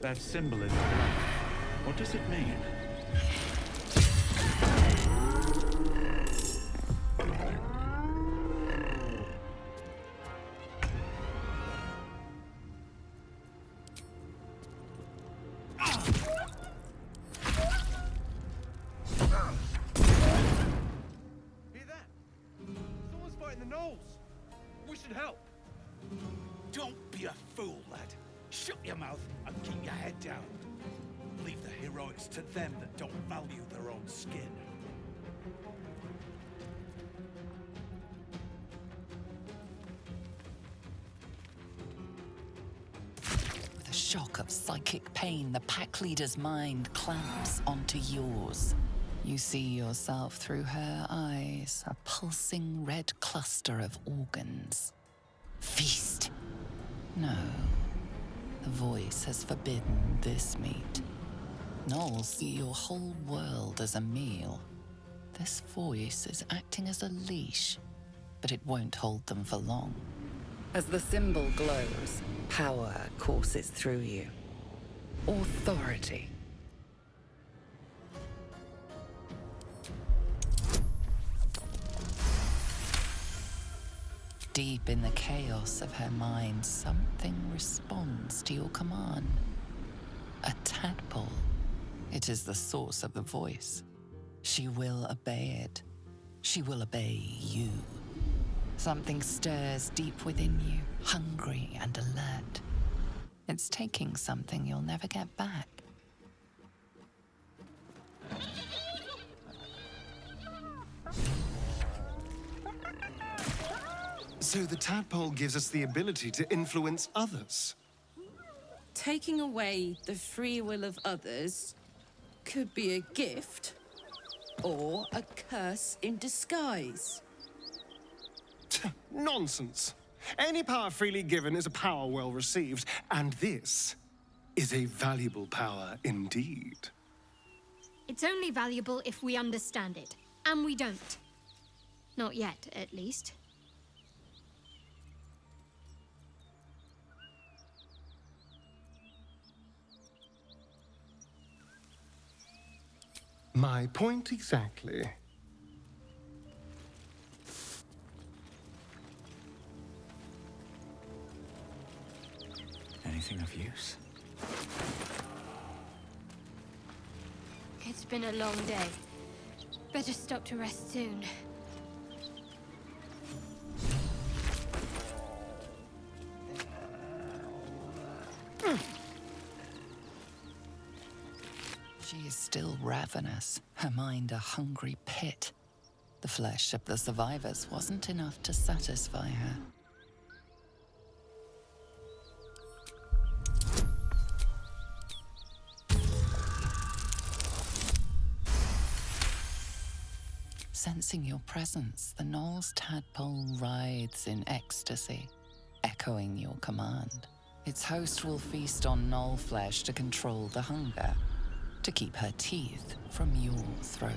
That symbol in the ground. What does it mean? Hear that? Someone's fighting the gnolls. We should help. Don't be a fool, lad. Shut your mouth and keep your head down. Leave the heroics to them that don't value their own skin. With a shock of psychic pain, the pack leader's mind clamps onto yours. You see yourself through her eyes, a pulsing red cluster of organs. Feast! No. The voice has forbidden this meat. Gnolls see your whole world as a meal. This voice is acting as a leash, but it won't hold them for long. As the symbol glows, power courses through you. Authority. Deep in the chaos of her mind, something responds to your command. A tadpole. It is the source of the voice. She will obey it. She will obey you. Something stirs deep within you, hungry and alert. It's taking something you'll never get back. So the tadpole gives us the ability to influence others. Taking away the free will of others could be a gift or a curse in disguise. Nonsense. Any power freely given is a power well received, and this is a valuable power indeed. It's only valuable if we understand it, and we don't. Not yet, at least. My point exactly. Anything of use? It's been a long day. Better stop to rest soon. She is still ravenous, her mind a hungry pit. The flesh of the survivors wasn't enough to satisfy her. Sensing your presence, the Gnoll's tadpole writhes in ecstasy, echoing your command. Its host will feast on Gnoll flesh to control the hunger, to keep her teeth from your throat.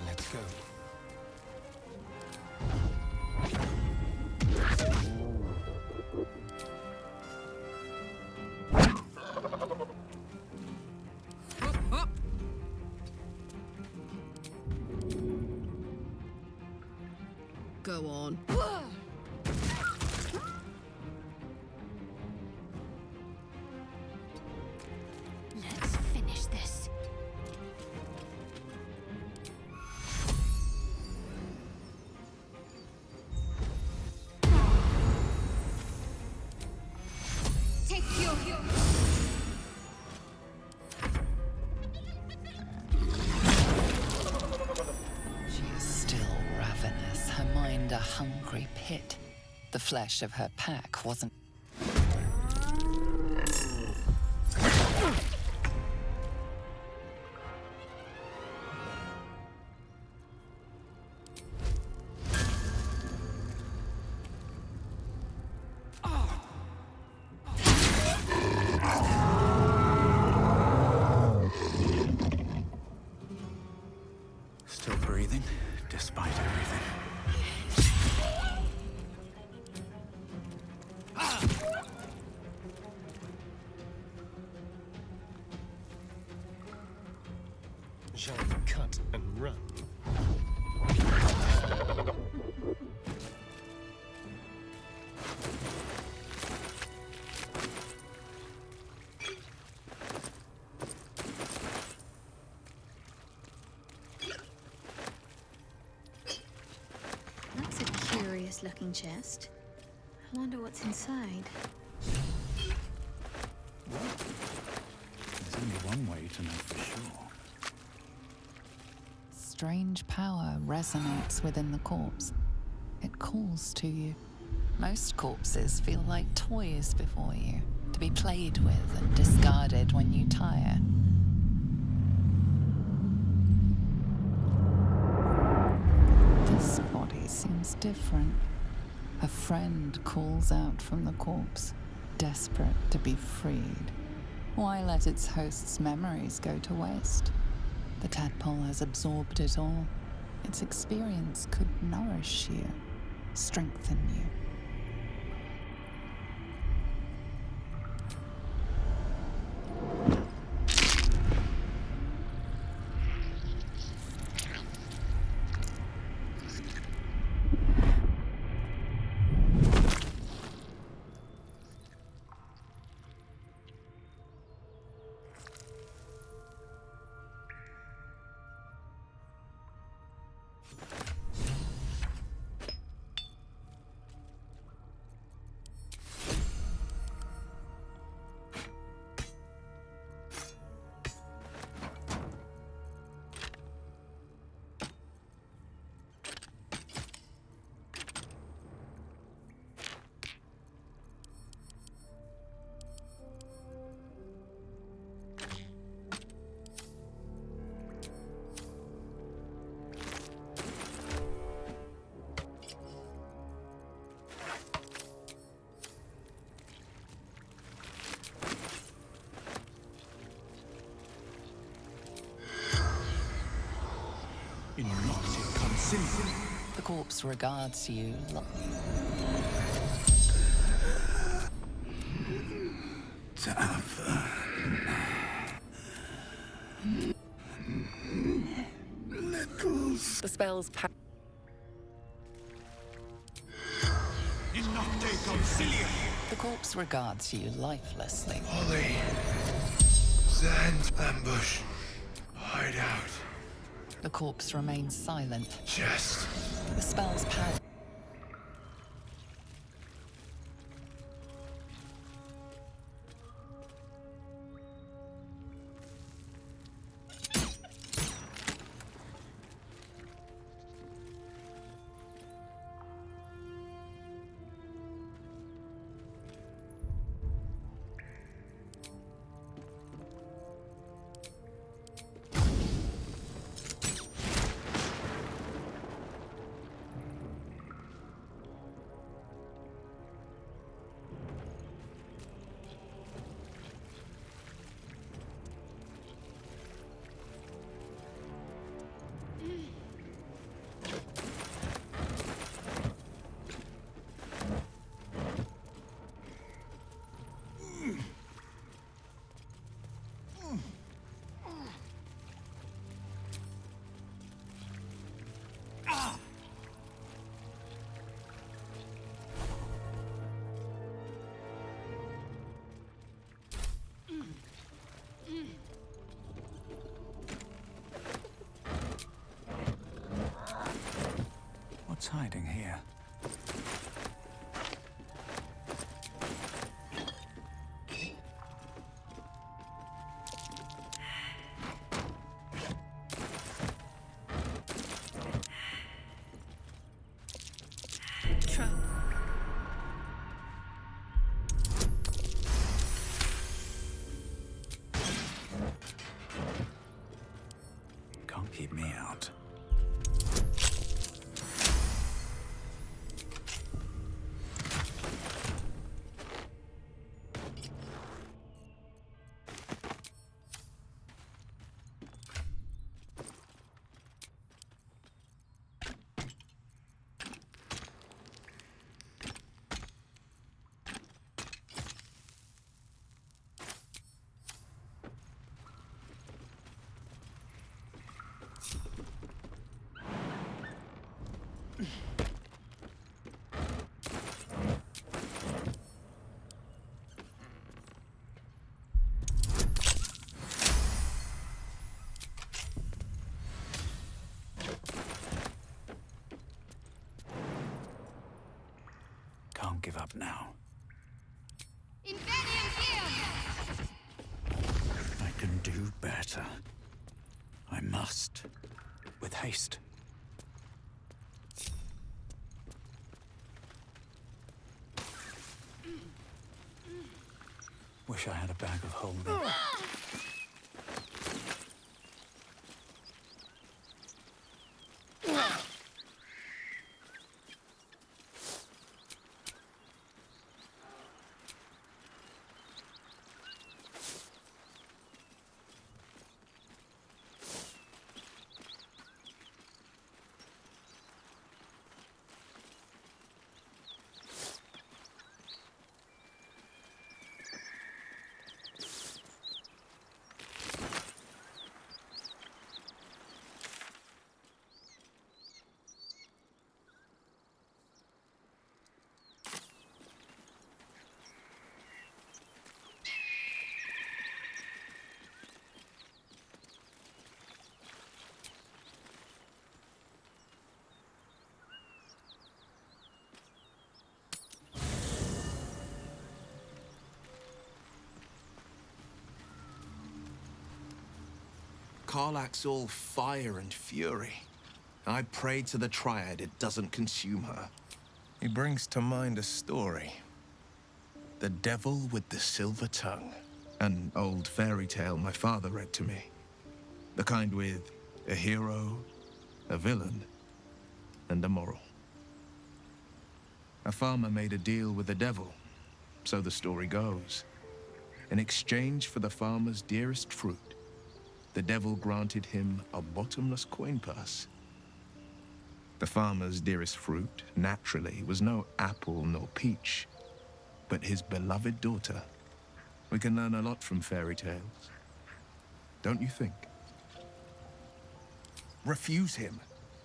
Let's go. Go on. hungry pit. The flesh of her pack wasn't. Still breathing, despite everything. Shall we cut and run? That's a curious-looking chest. I wonder what's inside. There's only one way to know for sure. Strange power resonates within the corpse. It calls to you. Most corpses feel like toys before you, to be played with and discarded when you tire. This body seems different. A friend calls out from the corpse, desperate to be freed. Why let its host's memories go to waste? The tadpole has absorbed it all. Its experience could nourish you, strengthen you. The corpse regards you. The spell's power. The corpse regards you lifelessly. Ollie. Sand. Ambush. Hide out. The corpse remains silent. Chest. The spell's power. What's hiding here? keep me out. Can't give up now. I can do better. I must. With haste. Wish I had a bag of holding. Karlach's all fire and fury. I pray to the Triad it doesn't consume her. He brings to mind a story. The Devil with the Silver Tongue. An old fairy tale my father read to me. The kind with a hero, a villain, and a moral. A farmer made a deal with the devil, so the story goes. In exchange for the farmer's dearest fruit, the devil granted him a bottomless coin purse. The farmer's dearest fruit, naturally, was no apple nor peach, but his beloved daughter. We can learn a lot from fairy tales, don't you think? Refuse him,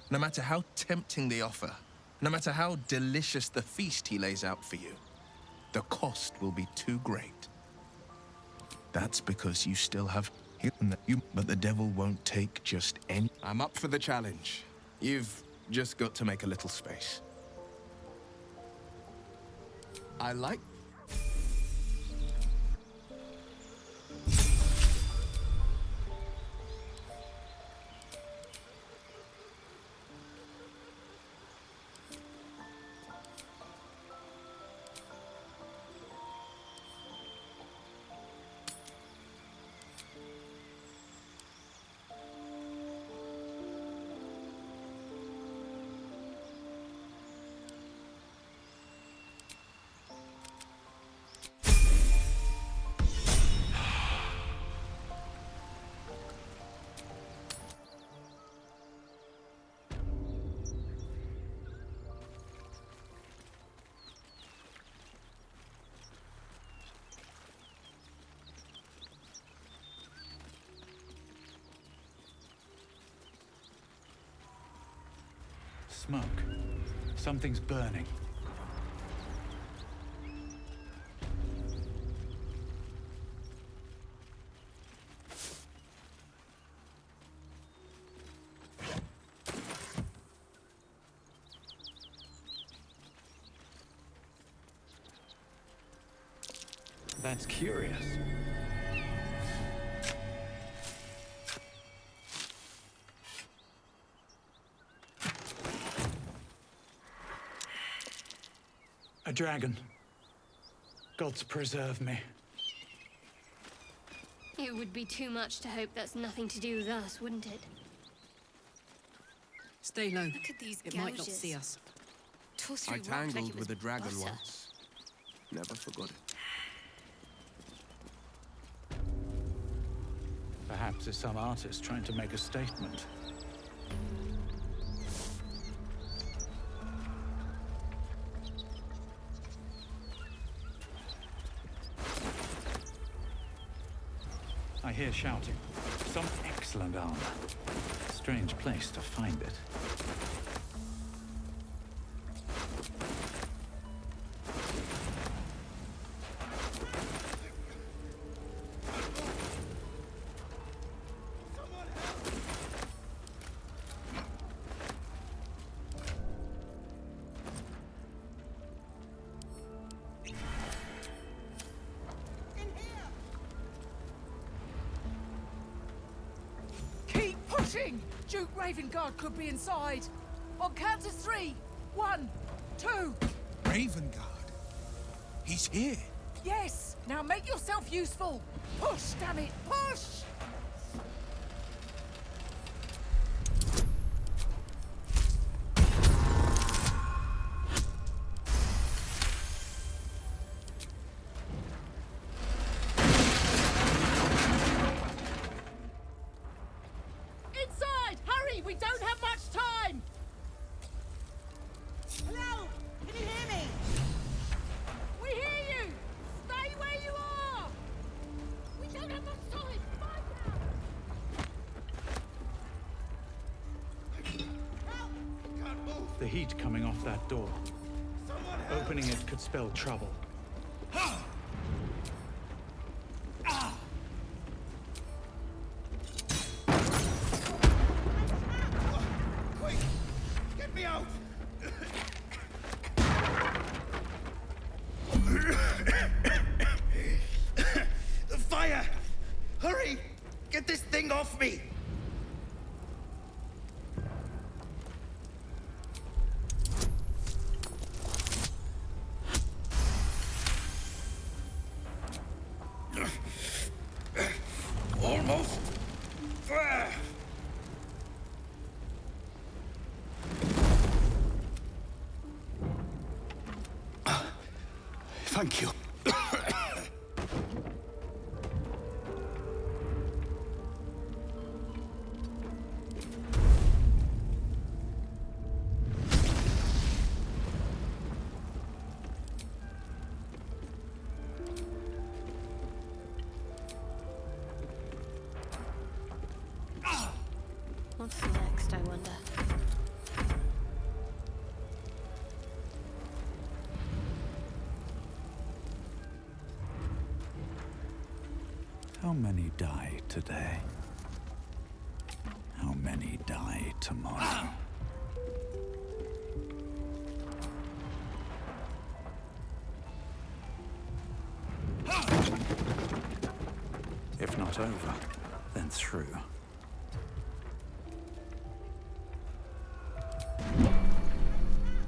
no matter how tempting the offer, no matter how delicious the feast he lays out for you. The cost will be too great. That's because you still have but the devil won't take just any. I'm up for the challenge. You've just got to make a little space. I like... Smoke. Something's burning. That's curious. A dragon. Gods preserve me. It would be too much to hope that's nothing to do with us, wouldn't it? Stay low. Look at these It might not gouges. see us. Tore through I rock like tangled it was with a dragon butter. once. Never forgot it. Perhaps it's some artist trying to make a statement. I hear shouting. Some excellent armor. Strange place to find it. Keep pushing! Duke Ravengard could be inside. On count of 3. 1, 2. Ravengard? He's here. Yes! Now make yourself useful! Push, damn it! Push! Inside! Hurry! We don't have much time! Hello? Can you hear me? We hear you! Stay where you are! We don't have much time! Find out! The heat coming off that door. Opening it could spell trouble. Quick! Get me out! The fire! Hurry! Get this thing off me! Almost. Thank you. What's next, I wonder? How many die today? How many die tomorrow? If not over, then through.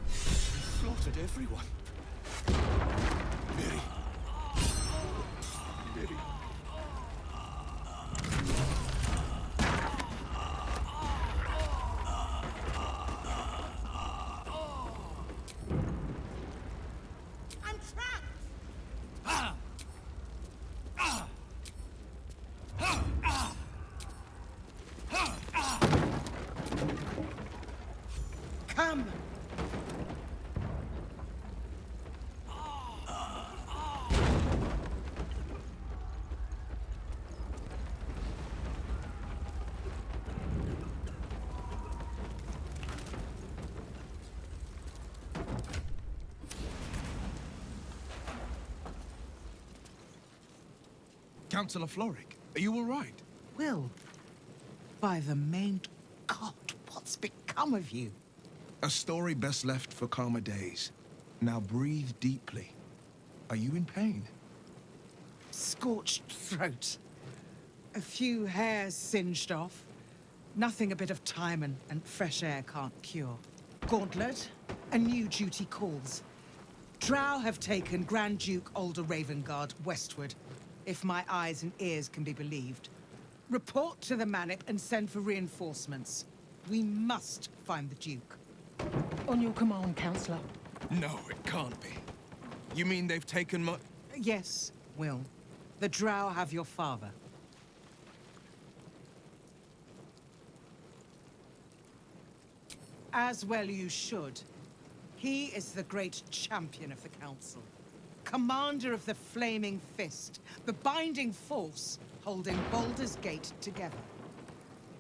Slaughtered everyone. Mary. Mary. I'm trapped! Come! Councillor Floric, are you all right? Will, by the main God, what's become of you? A story best left for calmer days. Now breathe deeply. Are you in pain? Scorched throat. A few hairs singed off. Nothing a bit of time and fresh air can't cure. Gauntlet, a new duty calls. Drow have taken Grand Duke Alder Ravengard westward, if my eyes and ears can be believed. Report to the Manic and send for reinforcements. We must find the Duke. On your command, Counselor. No, it can't be. You mean they've taken my... Yes, Will. The Drow have your father. As well you should. He is the great champion of the Council. Commander of the Flaming Fist. The binding force holding Baldur's Gate together.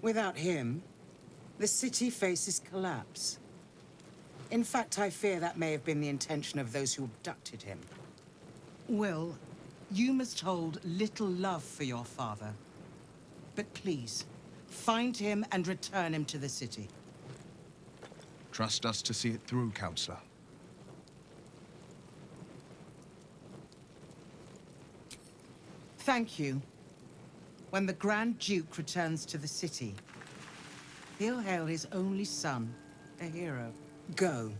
Without him, the city faces collapse. In fact, I fear that may have been the intention of those who abducted him. Will, you must hold little love for your father. But please, find him and return him to the city. Trust us to see it through, Counselor. Thank you. When the Grand Duke returns to the city, he'll hail his only son a hero. Go.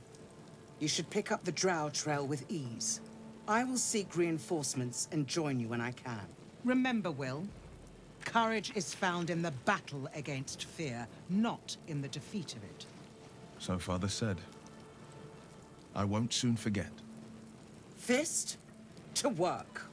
You should pick up the Drow trail with ease. I will seek reinforcements and join you when I can. Remember, Will, courage is found in the battle against fear, not in the defeat of it. So Father said. I won't soon forget. Fist, to work.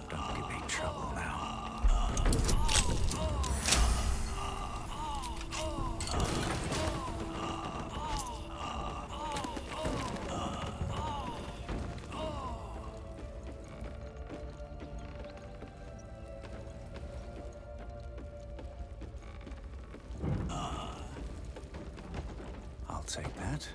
Don't give me trouble now. I'll take that.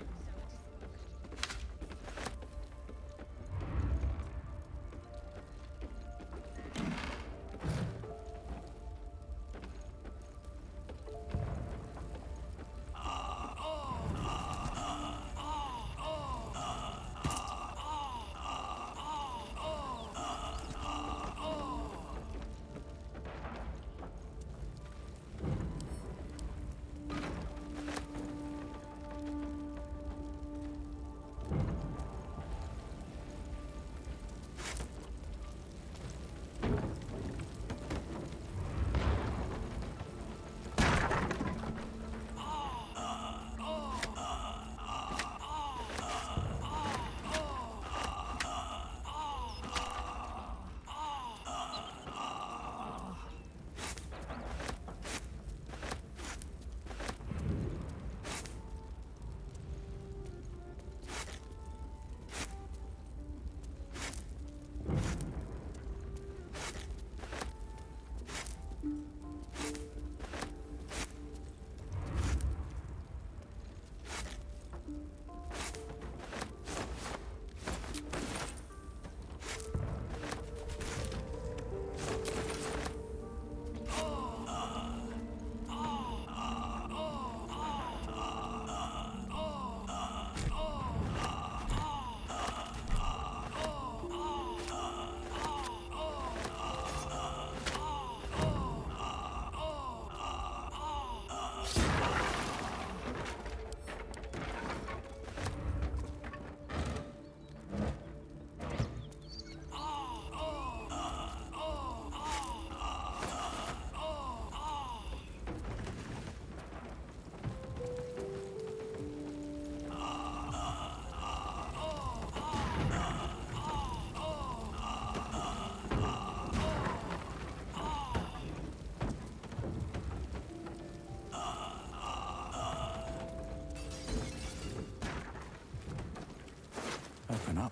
Open up.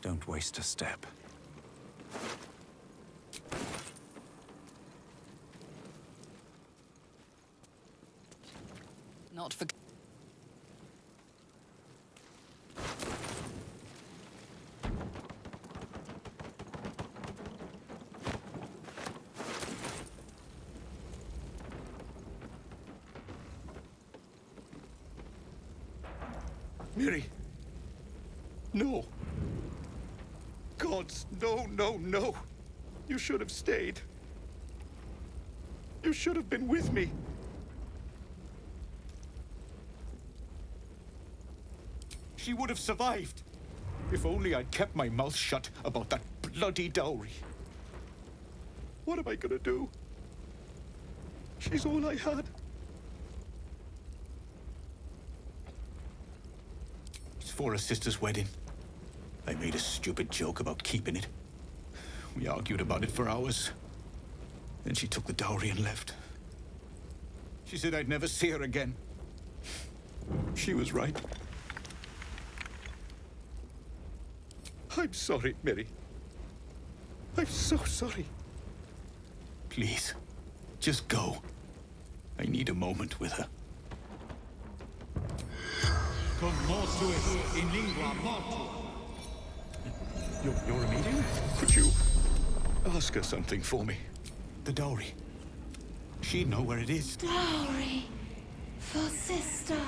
Don't waste a step. Not for... Miri! No! gods, no, no, no. You should have stayed. You should have been with me. She would have survived. If only I'd kept my mouth shut about that bloody dowry. What am I gonna do? She's all I had. It's for her sister's wedding. I made a stupid joke about keeping it. We argued about it for hours. Then she took the dowry and left. She said I'd never see her again. She was right. I'm sorry, Mary. I'm so sorry. Please, just go. I need a moment with her. in lingua mortua. You're a meeting? Could you ask her something for me? The dowry. She'd know where it is. Dowry for sister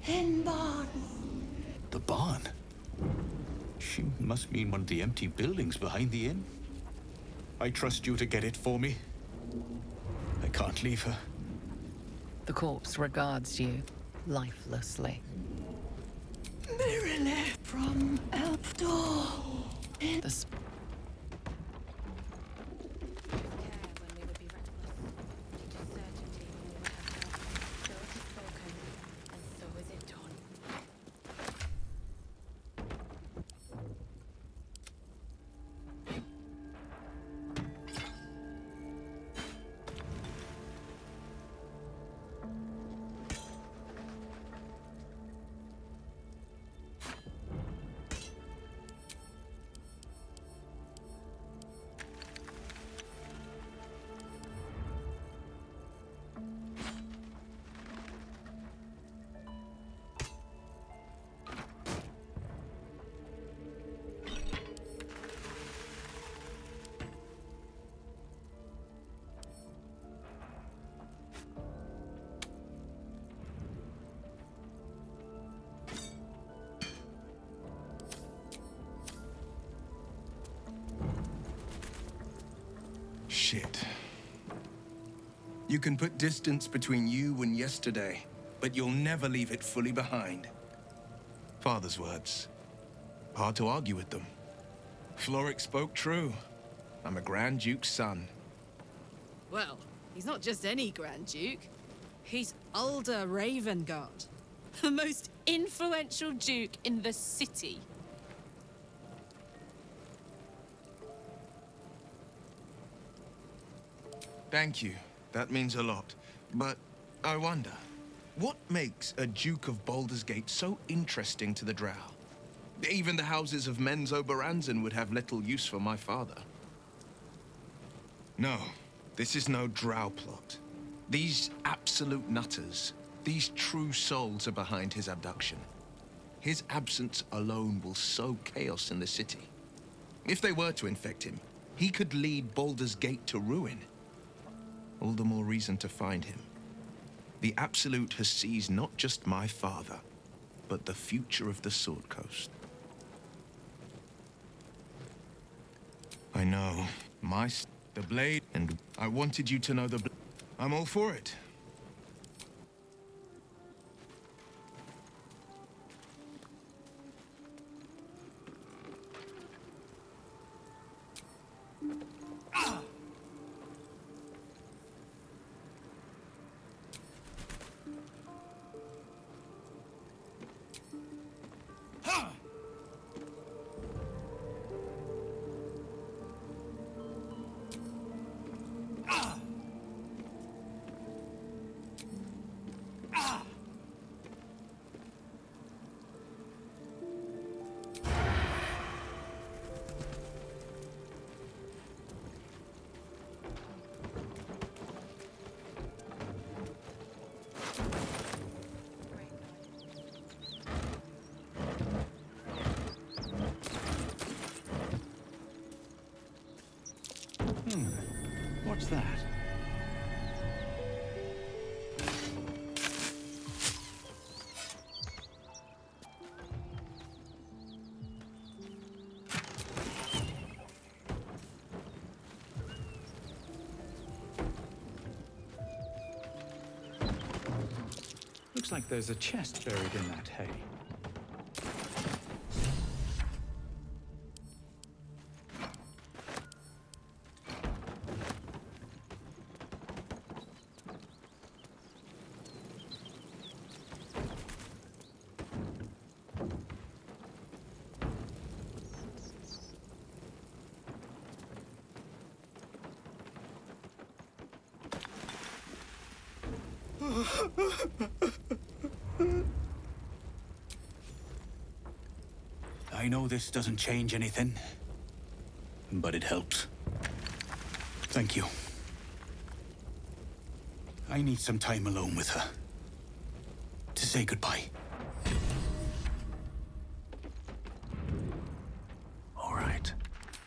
in barn. The barn? She must mean one of the empty buildings behind the inn. I trust you to get it for me. I can't leave her. The corpse regards you lifelessly. Mirror from Elfdor. The Shit. You can put distance between you and yesterday, but you'll never leave it fully behind. Father's words. Hard to argue with them. Floric spoke true. I'm a Grand Duke's son. Well, he's not just any Grand Duke. He's Ulder Ravengard, the most influential Duke in the city. Thank you. That means a lot. But I wonder, what makes a Duke of Baldur's Gate so interesting to the Drow? Even the houses of Men's Oberanzen would have little use for my father. No, this is no Drow plot. These absolute nutters, these true souls are behind his abduction. His absence alone will sow chaos in the city. If they were to infect him, he could lead Baldur's Gate to ruin. All the more reason to find him. The Absolute has seized not just my father, but the future of the Sword Coast. I know. The blade, and I wanted you to know I'm all for it. What's that? Looks like there's a chest buried in that hay. I know this doesn't change anything, but it helps. Thank you. I need some time alone with her. To say goodbye. All right.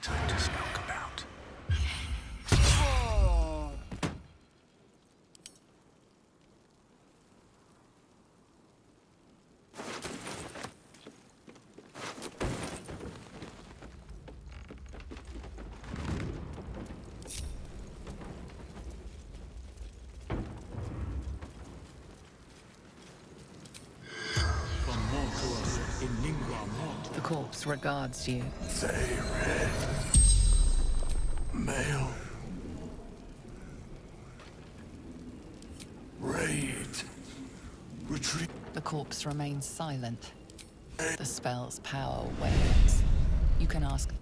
Time to skulk about. The corpse regards you. Say red. Male. Raid. Retreat. The corpse remains silent. The spell's power wanes. You can ask.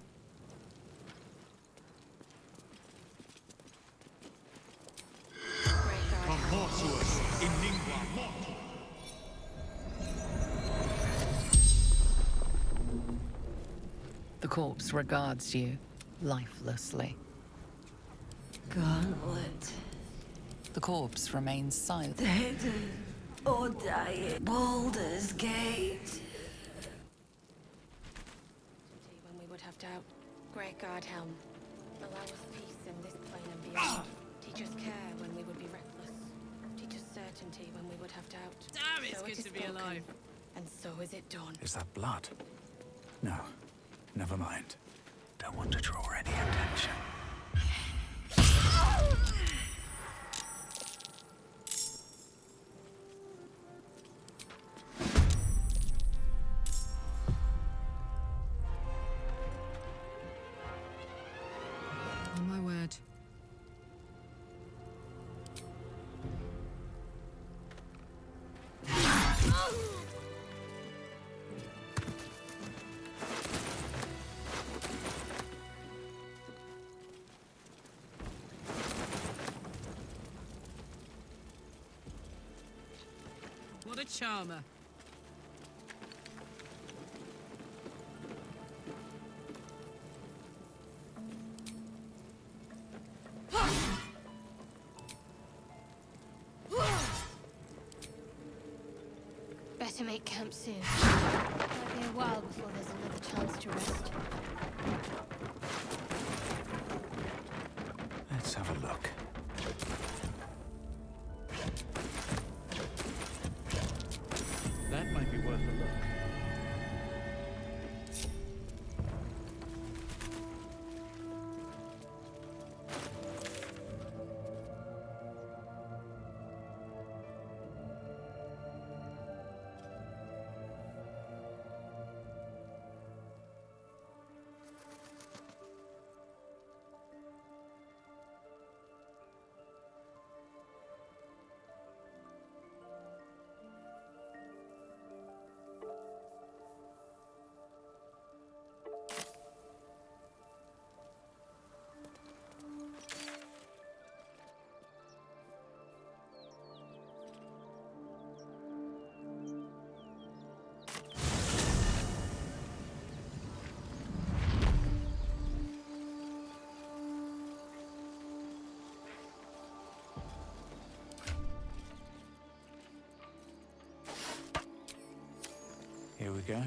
The corpse regards you lifelessly. Gauntlet. The corpse remains silent. Dead or dying. Baldur's Gate. When we would have doubt. Great God Helm. Allow us peace in this plane and beyond. Teach us care when we would be reckless. Teach us certainty when we would have doubt. Damn, it's So good it is to be spoken, alive. And so is it done. Is that blood? No. Never mind. Don't want to draw any attention. On my word. What a charmer. Better make camp soon. Might be a while before there's another chance to rest. Let's have a look. That might be worth a look. Here we go.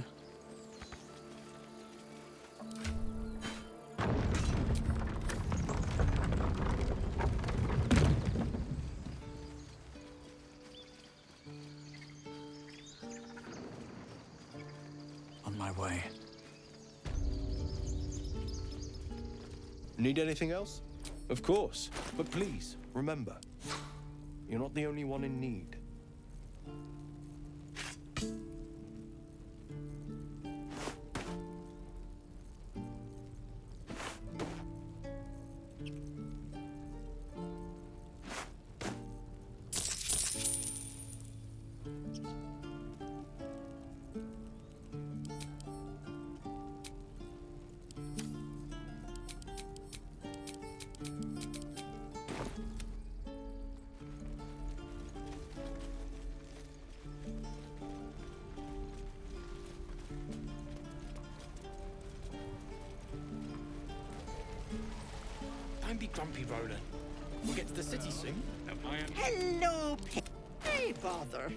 On my way. Need anything else? Of course. But please, remember, you're not the only one in need. Don't be grumpy, Roland. We'll get to the city soon. Hello, Hey, bother.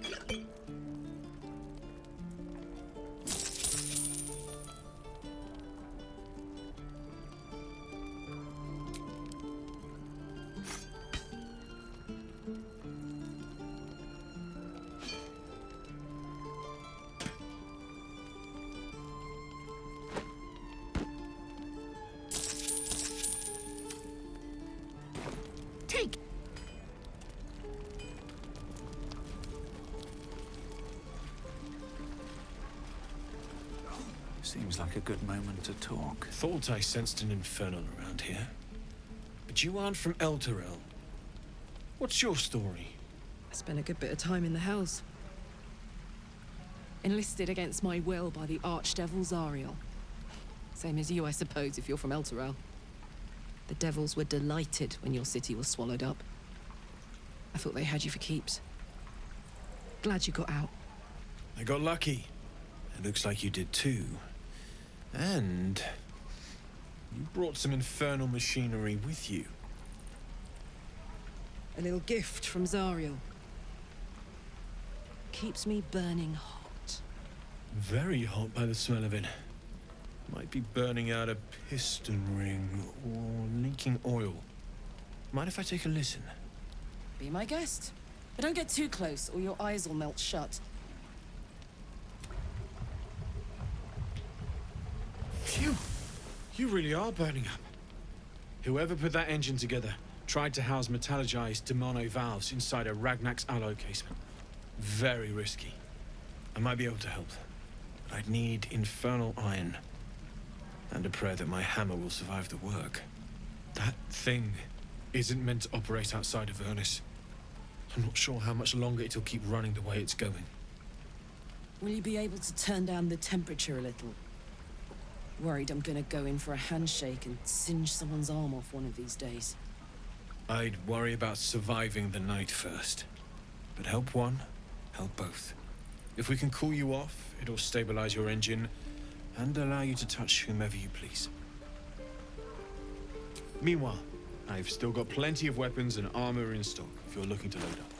Take. Seems like a good moment to talk. Thought I sensed an infernal around here. But you aren't from Elturel. What's your story? I spent a good bit of time in the Hells. Enlisted against my will by the Archdevil Zariel. Same as you, I suppose, if you're from Elturel. The Devils were delighted when your city was swallowed up. I thought they had you for keeps. Glad you got out. I got lucky. It looks like you did too. And you brought some infernal machinery with you. A little gift from Zariel. Keeps me burning hot. Very hot by the smell of it. Might be burning out a piston ring or leaking oil. Mind if I take a listen? Be my guest. But don't get too close or your eyes will melt shut. Phew! You really are burning up. Whoever put that engine together tried to house metallurgized Demano valves inside a Ragnak's alloy casement. Very risky. I might be able to help, but I'd need infernal iron. And a prayer that my hammer will survive the work. That thing isn't meant to operate outside of Vernus. I'm not sure how much longer it'll keep running the way it's going. Will you be able to turn down the temperature a little? Worried I'm gonna go in for a handshake and singe someone's arm off one of these days. I'd worry about surviving the night first. But help one, help both. If we can cool you off, it'll stabilize your engine and allow you to touch whomever you please. Meanwhile, I've still got plenty of weapons and armor in stock if you're looking to load up.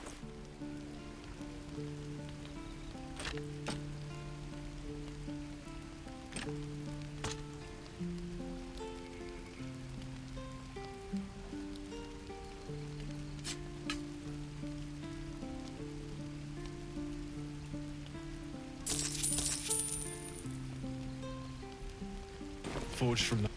Forged from the...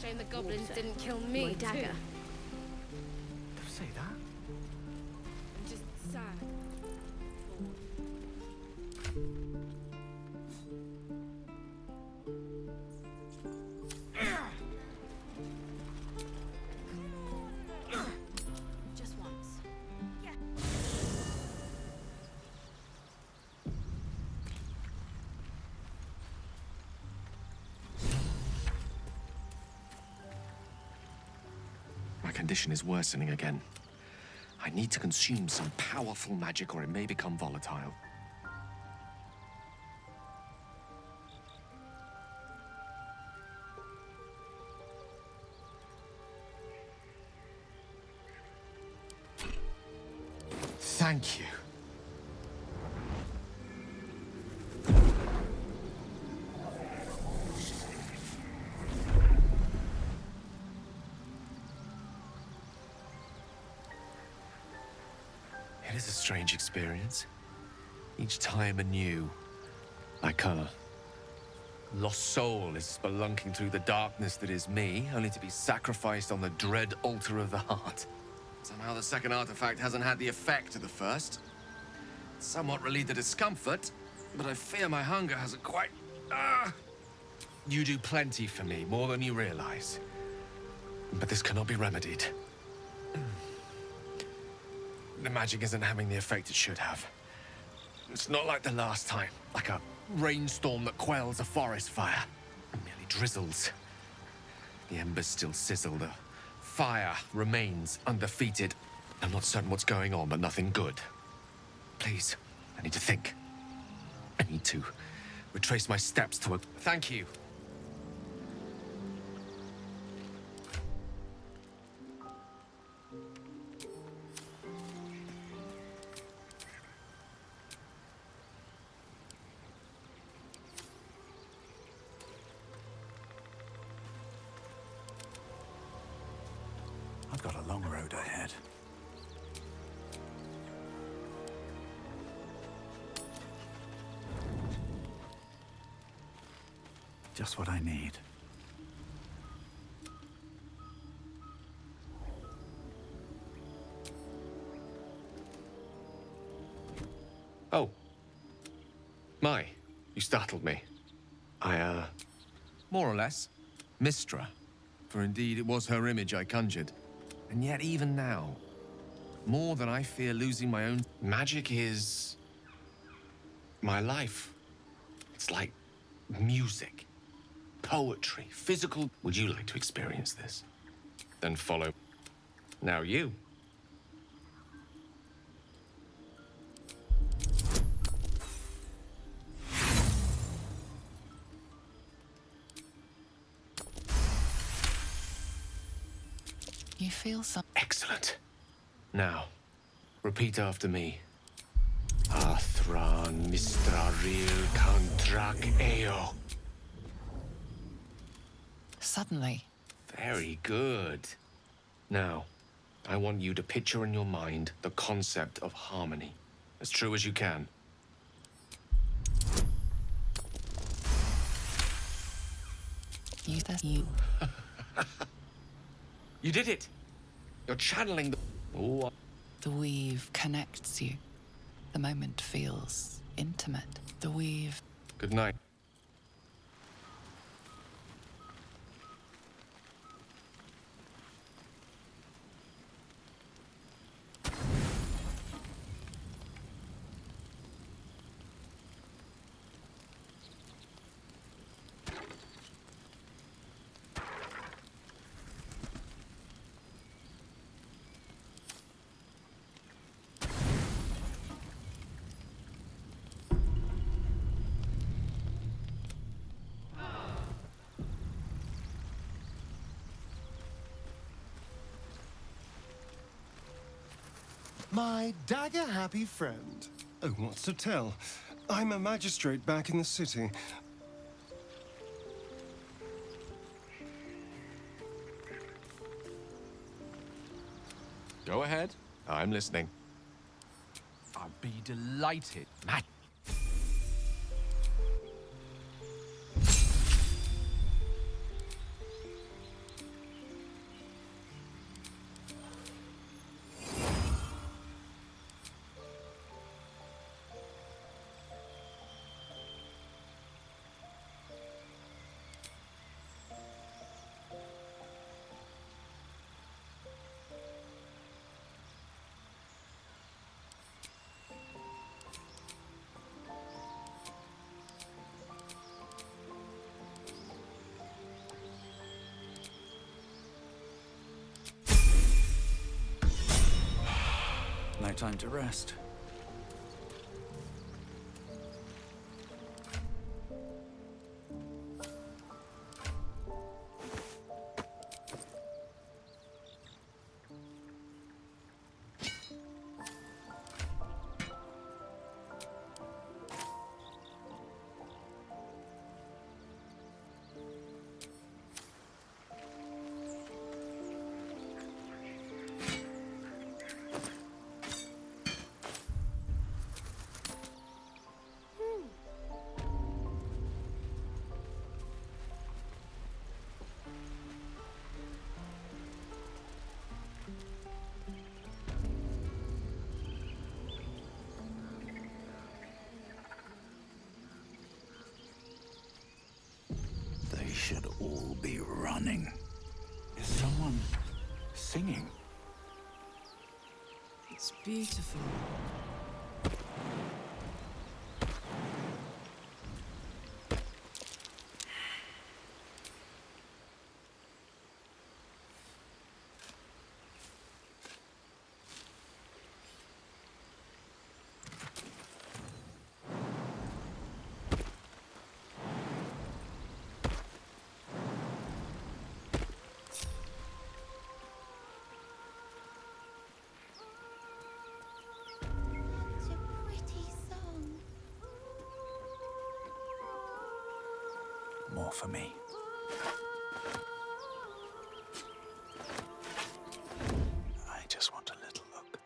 Shame the goblins didn't kill me, My dagger. too. Don't say that. I'm just sad. Just once. My condition is worsening again. I need to consume some powerful magic or it may become volatile. Thank you. It is a strange experience. Each time anew. Like her. Lost soul is spelunking through the darkness that is me, only to be sacrificed on the dread altar of the heart. Somehow the second artifact hasn't had the effect of the first. It's somewhat relieved the discomfort, but I fear my hunger hasn't quite... You do plenty for me, more than you realize. But this cannot be remedied. The magic isn't having the effect it should have. It's not like the last time. Like a rainstorm that quells a forest fire. It merely drizzles. The embers still sizzle. The fire remains undefeated. I'm not certain what's going on, but nothing good. Please, I need to think. I need to retrace my steps to a... Thank you. I've got a long road ahead. Just what I need. Oh. My, you startled me. More or less, Mistra. For indeed it was her image I conjured. And yet even now, more than I fear losing my own, magic is... my life. It's like music, poetry, physical... Would you like to experience this? Then follow. Now you. You feel some... Excellent. Now, repeat after me. Athran Mistraril Kantrak Eo. Suddenly. Very good. Now, I want you to picture in your mind the concept of harmony. As true as you can. You. You did it! You're channeling the... Oh. The weave connects you. The moment feels intimate. The weave... Good night. My dagger-happy friend. Oh, what's to tell? I'm a magistrate back in the city. Go ahead. I'm listening. I'd be delighted. Matt. No time to rest. They should all be running. Is someone singing? It's beautiful. more for me. I just want a little look.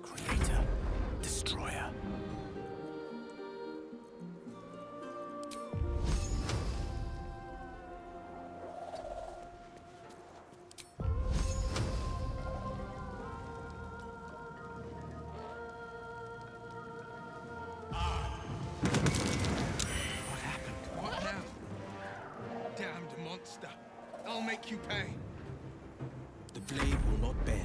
Creator, destroyer. What now? Damned monster. I'll make you pay. The blade will not bend.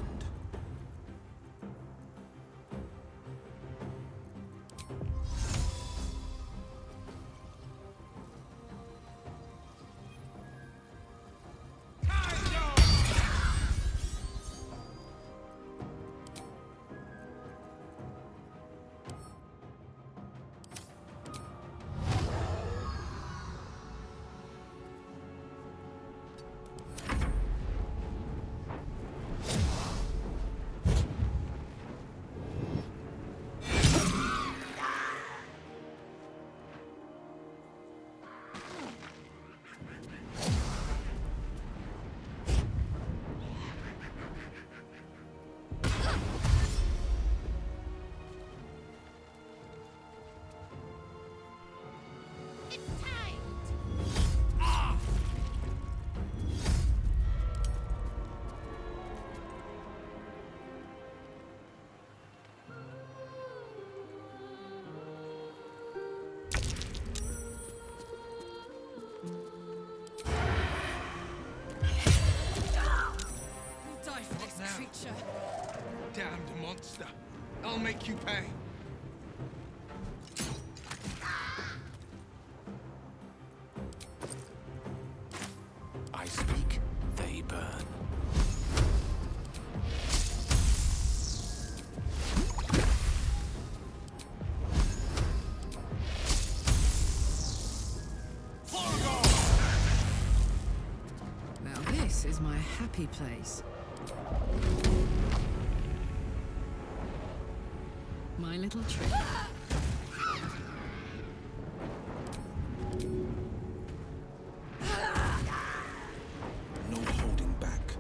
Die for this creature. Damned monster. I'll make you pay. I speak, they burn. Now this is my happy place. My little trick. No holding back.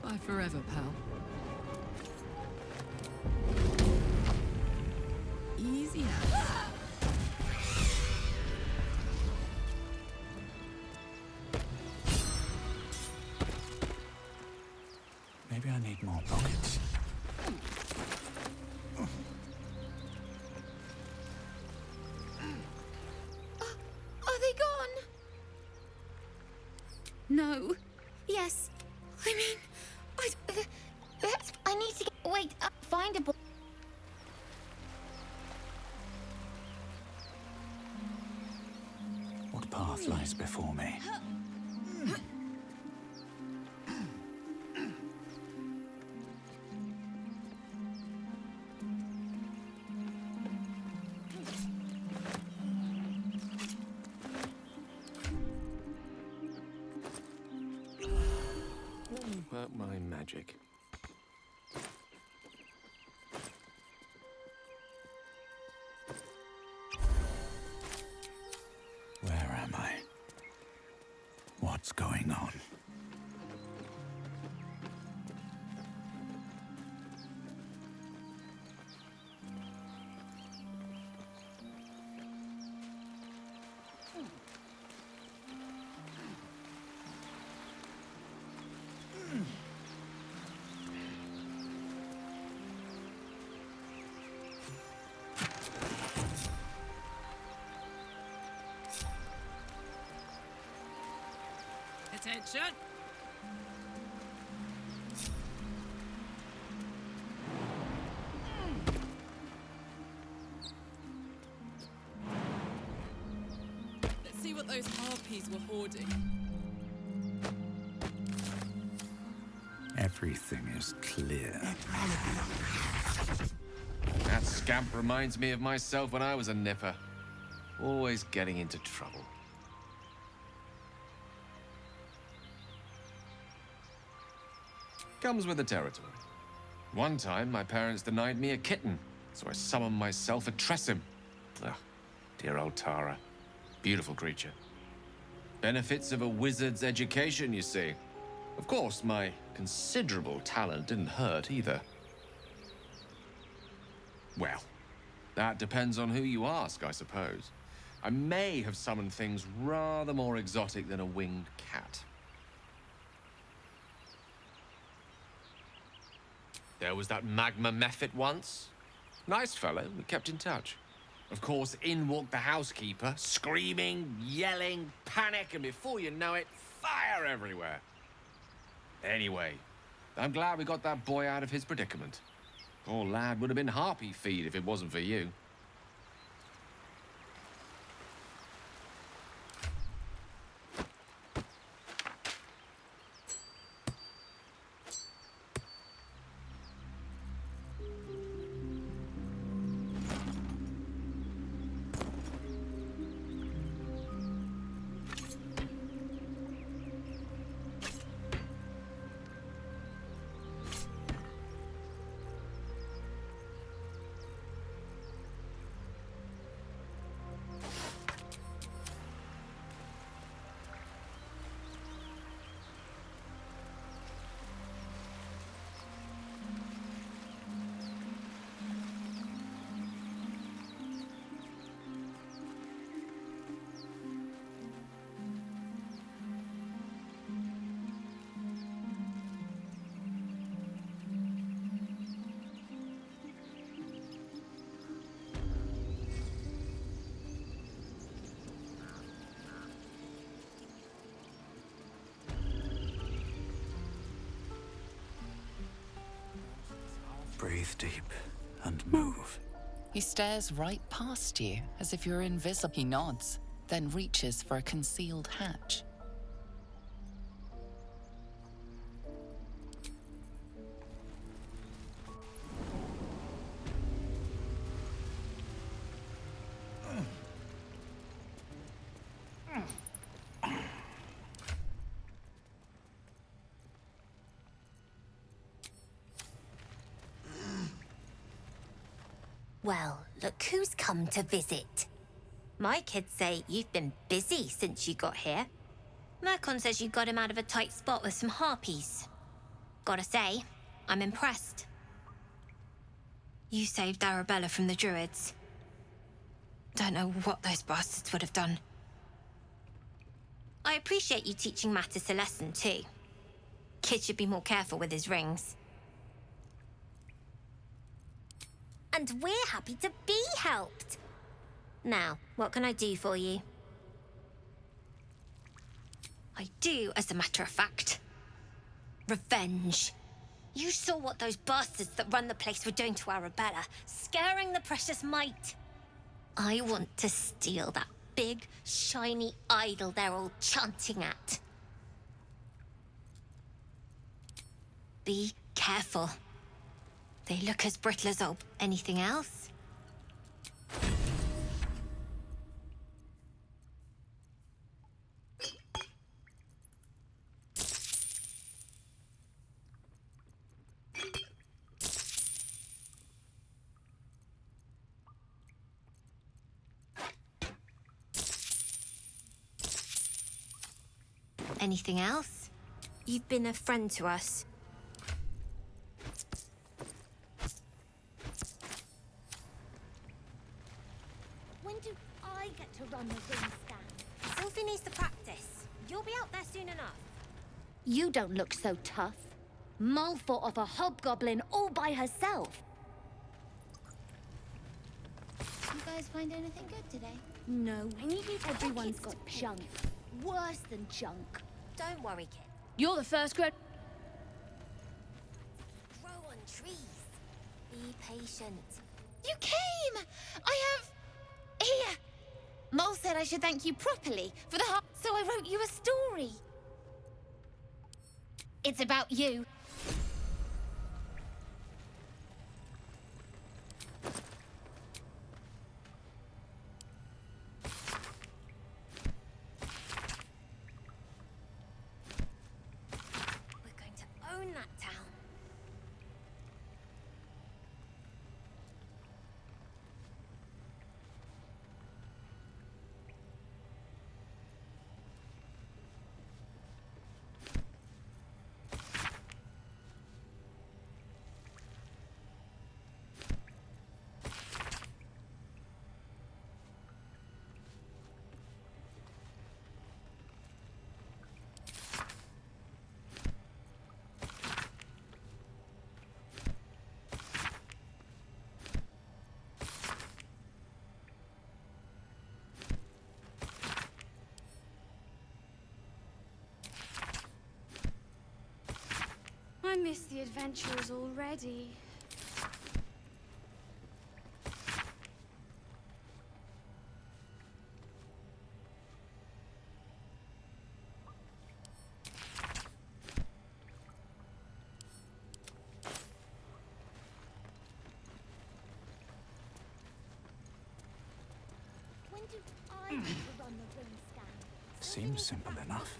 Bye forever, pal. Easy as. Maybe I need more pockets. Are they gone? No. Yes. I mean, I need to get. Wait, find a book. What path lies before me? About my magic. what's going on. Attention! Let's see what those harpies were hoarding. Everything is clear. That scamp reminds me of myself when I was a nipper. Always getting into trouble. Comes with the territory. One time, my parents denied me a kitten, so I summoned myself a Tressim. Ugh, dear old Tara. Beautiful creature. Benefits of a wizard's education, you see. Of course, my considerable talent didn't hurt either. Well, that depends on who you ask, I suppose. I may have summoned things rather more exotic than a winged cat. There was that magma mephit once. Nice fellow, we kept in touch. Of course, in walked the housekeeper, screaming, yelling, panic, and before you know it, fire everywhere. Anyway, I'm glad we got that boy out of his predicament. Poor lad would have been harpy feed if it wasn't for you. Breathe deep and move. He stares right past you, as if you're invisible. He nods, then reaches for a concealed hatch. Well, look who's come to visit. My kids say you've been busy since you got here. Mercon says you got him out of a tight spot with some harpies. Gotta say, I'm impressed. You saved Arabella from the Druids. Don't know what those bastards would have done. I appreciate you teaching Mattis a lesson, too. Kid should be more careful with his rings. And we're happy to be helped. Now, what can I do for you? I do, as a matter of fact. Revenge. You saw what those bastards that run the place were doing to Arabella, scaring the precious mite. I want to steal that big, shiny idol they're all chanting at. Be careful. They look as brittle as anything else. Anything else? You've been a friend to us. When do I get to run the ring stand? Sylvie needs to practice. You'll be out there soon enough. You don't look so tough. Mull fought off a hobgoblin all by herself. You guys find anything good today? No, everyone's got junk. Worse than junk. Don't worry, kid. You're the first grad. Grow on trees. Be patient. You came! I have... Here! Mole said I should thank you properly for the so I wrote you a story. It's about you. We're going to own that town. I miss the adventurers already. When do I get to run the ring stand? Seems simple enough.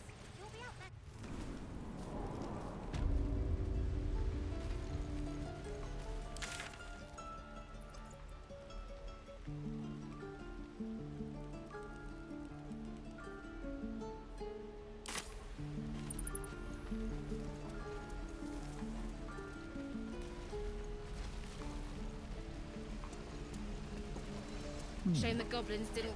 Shame the goblins didn't